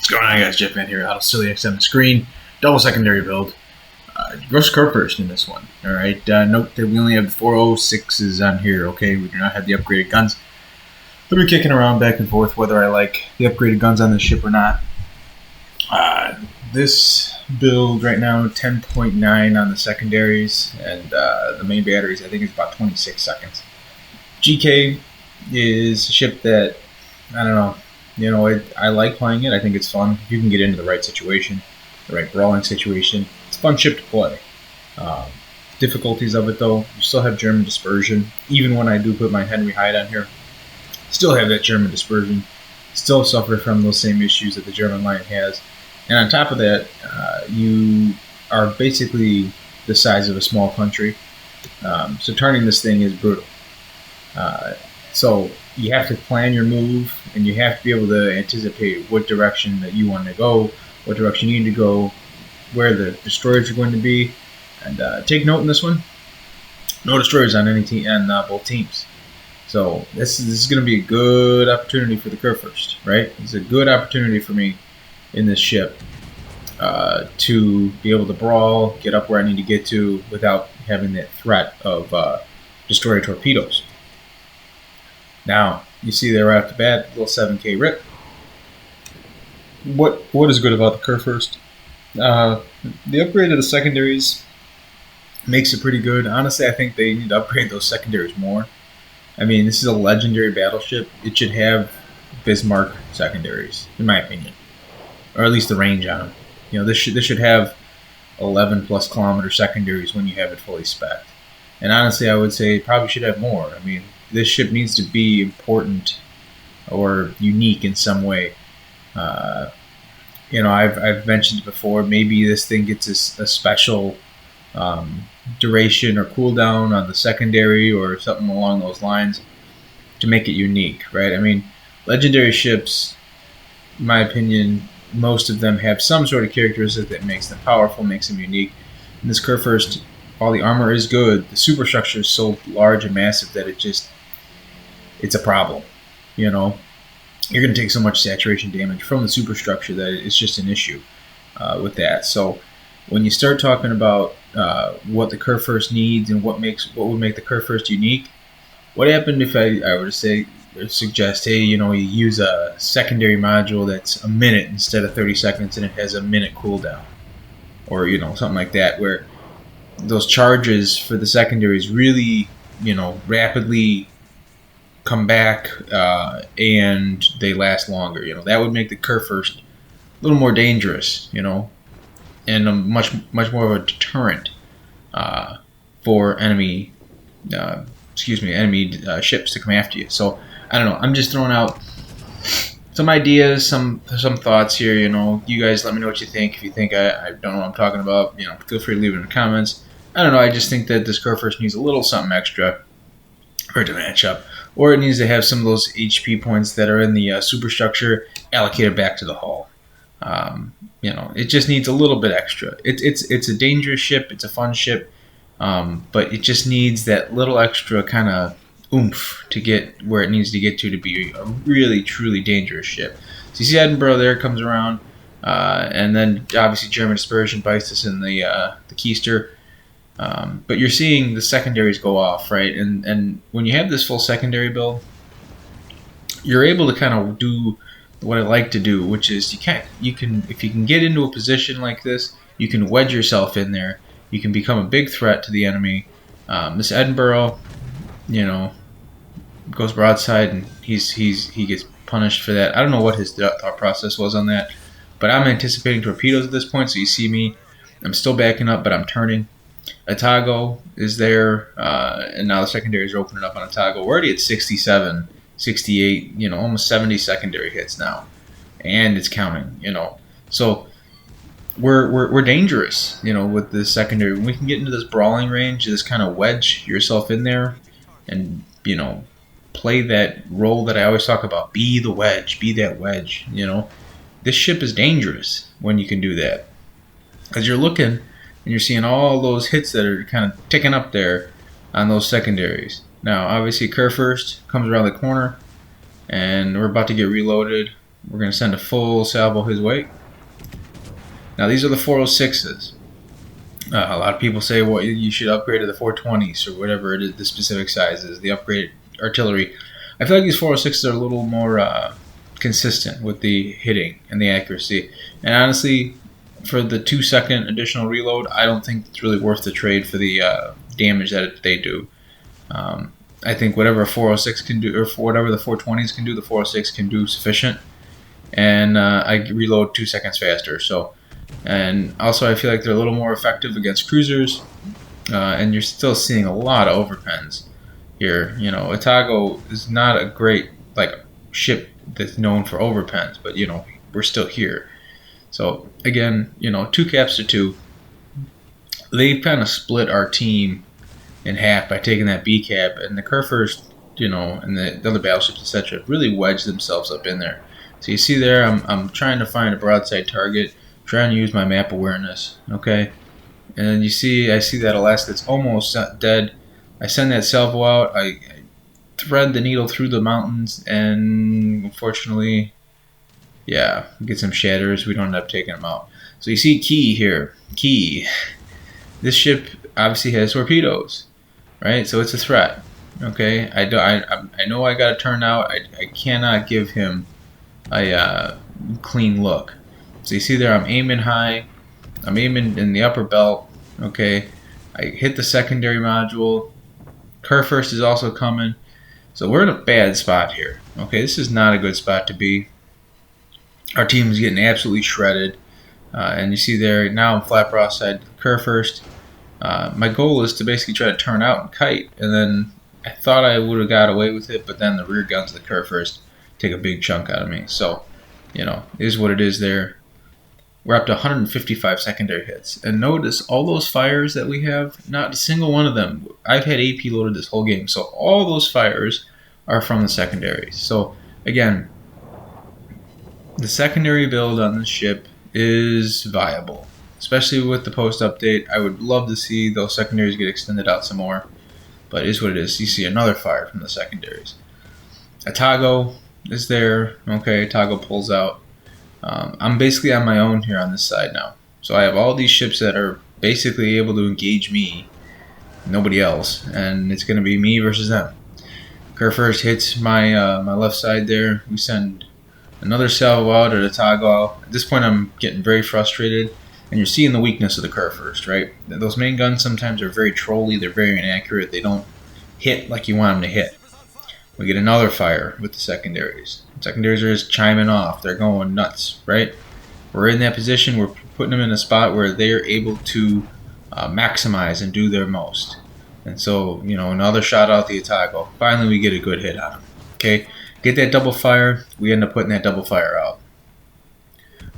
What's going on, guys? Jeff Van here, out of Silly X on the screen. Double secondary build. Gross Kurfurst in this one. Alright, note that we only have the 406s on here, okay? We do not have the upgraded guns. I'll be kicking around back and forth whether I like the upgraded guns on this ship or not. This build right now, 10.9 on the secondaries, and the main batteries, I think, is about 26 seconds. GK is a ship that, I don't know. You know, I like playing it. I think it's fun. If you can get into the right situation, the right brawling situation, it's a fun ship to play. Difficulties of it, though, you still have German dispersion. Even when I do put my Henry Hyde on here, still have that German dispersion. Still suffer from those same issues that the German line has. And on top of that, you are basically the size of a small country. So turning this thing is brutal. So you have to plan your move, and you have to be able to anticipate what direction that you want to go, what direction you need to go, where the destroyers are going to be. And take note in this one, no destroyers on any team, on both teams. So this is going to be a good opportunity for the Kurfurst, right? It's a good opportunity for me in this ship to be able to brawl, get up where I need to get to without having that threat of destroyer torpedoes. Now, you see there right off the bat, little 7K rip. What is good about the Kurfurst? The upgrade of the secondaries makes it pretty good. Honestly, I think they need to upgrade those secondaries more. I mean, this is a legendary battleship. It should have Bismarck secondaries, in my opinion, or at least the range on them. You know, this should have 11 plus kilometer secondaries when you have it fully spec'd. And honestly, I would say it probably should have more. I mean, this ship needs to be important or unique in some way. You know, I've mentioned before, maybe this thing gets a special duration or cooldown on the secondary or something along those lines to make it unique, right? I mean, legendary ships, in my opinion, most of them have some sort of characteristic that makes them powerful, makes them unique. In this Kurfurst, while the armor is good, the superstructure is so large and massive that it's a problem. You know, you're going to take so much saturation damage from the superstructure that it's just an issue with that. So when you start talking about what the Kurfurst needs and what would make the Kurfurst unique, what happened if I were to say or suggest, hey, you know, you use a secondary module that's a minute instead of 30 seconds and it has a minute cooldown, or you know, something like that, where those charges for the secondaries really, you know, rapidly come back and they last longer. You know, that would make the Kurfurst a little more dangerous, you know, and a much more of a deterrent for enemy ships to come after you. So I don't know. I'm just throwing out some ideas, some thoughts here. You know, you guys let me know what you think. If you think I don't know what I'm talking about, you know, feel free to leave it in the comments. I don't know. I just think that this Kurfurst needs a little something extra for it to match up, or it needs to have some of those HP points that are in the superstructure allocated back to the hull. You know, it just needs a little bit extra. It's a dangerous ship. It's a fun ship, but it just needs that little extra kind of oomph to get where it needs to get to be a really, truly dangerous ship. So you see Edinburgh there comes around, and then obviously German dispersion bites us in the keister. But you're seeing the secondaries go off, right? And when you have this full secondary build, you're able to kind of do what I like to do, which is you can if you can get into a position like this, you can wedge yourself in there. You can become a big threat to the enemy. This Edinburgh, you know, goes broadside, and he gets punished for that. I don't know what his thought process was on that, but I'm anticipating torpedoes at this point. So you see me, I'm still backing up, but I'm turning. Atago is there, and now the secondaries are opening up on Atago. We're already at 67, 68, you know, almost 70 secondary hits now, and it's counting, you know. So we're dangerous, you know, with this secondary. When we can get into this brawling range, just kind of wedge yourself in there, and you know, play that role that I always talk about. Be the wedge, be that wedge. You know, this ship is dangerous when you can do that, because you're looking. And you're seeing all those hits that are kind of ticking up there on those secondaries. Now, obviously, Kurfurst comes around the corner, and we're about to get reloaded. We're going to send a full salvo his way. Now these are the 406s. A lot of people say, well, you should upgrade to the 420s or whatever it is, the specific size is, the upgraded artillery. I feel like these 406s are a little more consistent with the hitting and the accuracy. And honestly, for the 2-second additional reload, I don't think it's really worth the trade for the damage that they do. I think whatever a 406 can do, or for whatever the 420s can do, the 406 can do sufficient. And I reload 2 seconds faster. So, and also I feel like they're a little more effective against cruisers. And you're still seeing a lot of overpens here. You know, Atago is not a great ship that's known for overpens, but you know, we're still here. So again, you know, 2 caps to 2. They kind of split our team in half by taking that B cap, and the Kurfurst, you know, and the other battleships, etc., really wedged themselves up in there. So you see there, I'm trying to find a broadside target, trying to use my map awareness, okay? And then I see that Alaska's almost dead. I send that salvo out, I thread the needle through the mountains, and unfortunately, yeah, get some shatters. We don't end up taking them out. So you see Key here. Key. This ship obviously has torpedoes, right? So it's a threat. Okay, I know I got to turn out. I cannot give him a clean look. So you see there, I'm aiming high. I'm aiming in the upper belt. Okay, I hit the secondary module. Kurfurst is also coming. So we're in a bad spot here. Okay, this is not a good spot to be. Our team is getting absolutely shredded. And you see there, now I'm flat broadside Kurfurst. My goal is to basically try to turn out and kite. And then I thought I would have got away with it, but then the rear guns of the Kurfurst take a big chunk out of me. So, you know, it is what it is there. We're up to 155 secondary hits. And notice all those fires that we have, not a single one of them. I've had AP loaded this whole game. So all those fires are from the secondaries. So, again, the secondary build on this ship is viable, especially with the post update. I would love to see those secondaries get extended out some more, but it is what it is. You see another fire from the secondaries. Atago is there. Okay, Atago pulls out. I'm basically on my own here on this side now. So I have all these ships that are basically able to engage me, nobody else, and it's going to be me versus them. Kurfurst hits my my left side there. We send another salvo out at Atago. At this point, I'm getting very frustrated, and you're seeing the weakness of the Kurfurst, right? Those main guns sometimes are very trolly. They're very inaccurate. They don't hit like you want them to hit. We get another fire with the secondaries. Secondaries are just chiming off. They're going nuts, right? We're in that position. We're putting them in a spot where they're able to maximize and do their most. And so, you know, another shot out the Atago. Finally, we get a good hit on them. Okay, get that double fire. We end up putting that double fire out.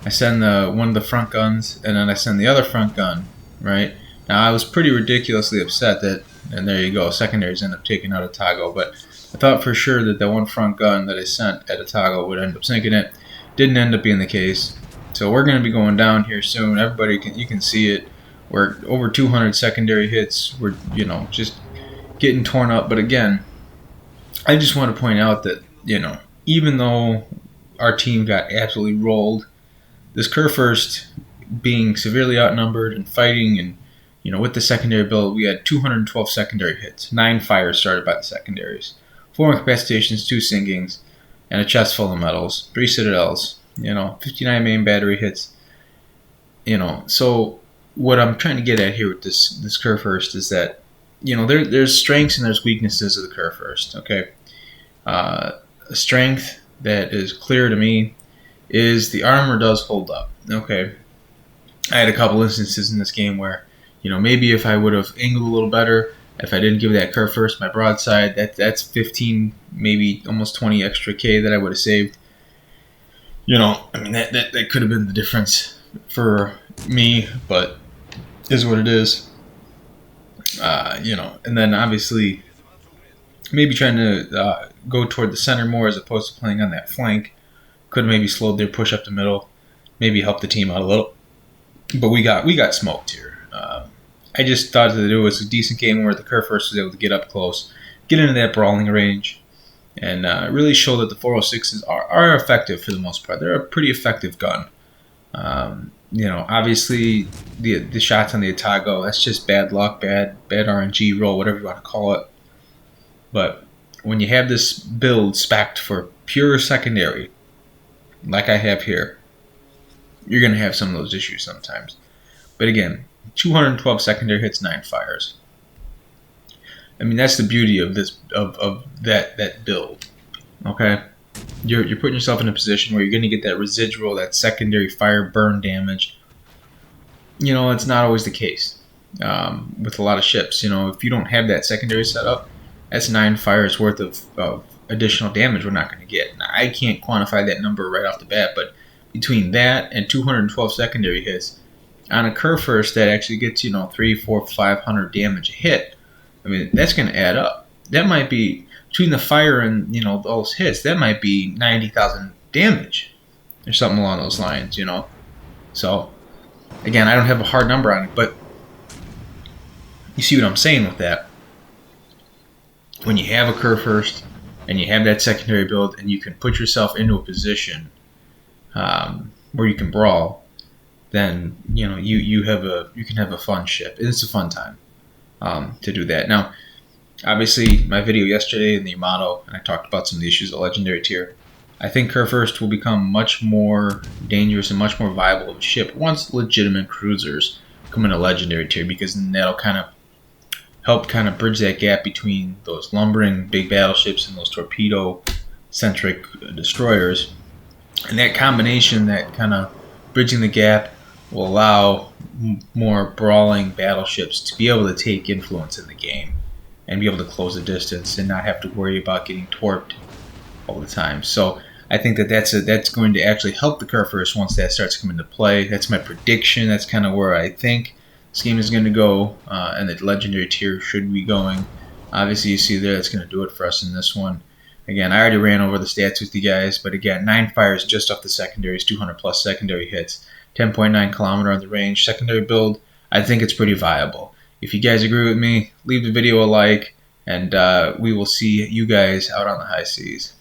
I send one of the front guns, and then I send the other front gun, right? Now, I was pretty ridiculously upset that, and there you go, secondaries end up taking out Atago, but I thought for sure that one front gun that I sent at Atago would end up sinking it. Didn't end up being the case. So we're going to be going down here soon. You can see it. We're over 200 secondary hits. We're, you know, just getting torn up. But again, I just want to point out that, you know, even though our team got absolutely rolled, this Kurfurst being severely outnumbered and fighting, and, you know, with the secondary build, we had 212 secondary hits. 9 fires started by the secondaries. 4 incapacitations, 2 sinkings, and a chest full of medals. 3 citadels. You know, 59 main battery hits. You know, so what I'm trying to get at here with this Kurfurst is that, you know, there's strengths and there's weaknesses of the Kurfurst. Okay, a strength that is clear to me is the armor does hold up. Okay, I had a couple instances in this game where, you know, maybe if I would have angled a little better, if I didn't give that Kurfurst my broadside, that's 15, maybe almost 20 extra K that I would have saved. You know, I mean, that could have been the difference for me, but is what it is. You know, and then obviously maybe trying to go toward the center more as opposed to playing on that flank could have maybe slowed their push up the middle, maybe helped the team out a little. But we got smoked here. I just thought that it was a decent game where the Kurfurst was able to get up close, get into that brawling range, and really show that the 406s are effective for the most part. They're a pretty effective gun. Obviously the shots on the Atago, that's just bad luck, bad RNG roll, whatever you want to call it. But when you have this build spec'd for pure secondary, like I have here, you're going to have some of those issues sometimes. But again, 212 secondary hits, 9 fires. I mean, that's the beauty of this of that build. Okay, you're putting yourself in a position where you're going to get that residual, that secondary fire burn damage. It's not always the case with a lot of ships. If you don't have that secondary setup, that's 9 fires worth of additional damage we're not going to get. Now, I can't quantify that number right off the bat, but between that and 212 secondary hits on a Kurfurst that actually gets 300, 400, 500 damage a hit, I mean, that's going to add up. That might be, between the fire and those hits, that might be 90,000 damage or something along those lines. So again, I don't have a hard number on it, but you see what I'm saying with that. When you have a Kurfurst and you have that secondary build and you can put yourself into a position where you can brawl, then you can have a fun ship. It's a fun time to do that. Now, obviously, my video yesterday in the Yamato, and I talked about some of the issues of Legendary tier. I think Kurfurst will become much more dangerous and much more viable of a ship once legitimate cruisers come into Legendary tier, because then that'll help bridge that gap between those lumbering big battleships and those torpedo-centric destroyers. And that combination, that kind of bridging the gap, will allow more brawling battleships to be able to take influence in the game and be able to close the distance and not have to worry about getting torped all the time. So I think that's going to actually help the Kurfurst once that starts coming into play. That's my prediction. That's kind of where I think this game is going to go, and the Legendary tier should be going. Obviously, you see there, that's going to do it for us in this one. Again, I already ran over the stats with you guys, but again, 9 fires just off the secondaries, 200 plus secondary hits, 10.9 kilometer on the range. Secondary build, I think it's pretty viable. If you guys agree with me, leave the video a like, and we will see you guys out on the high seas.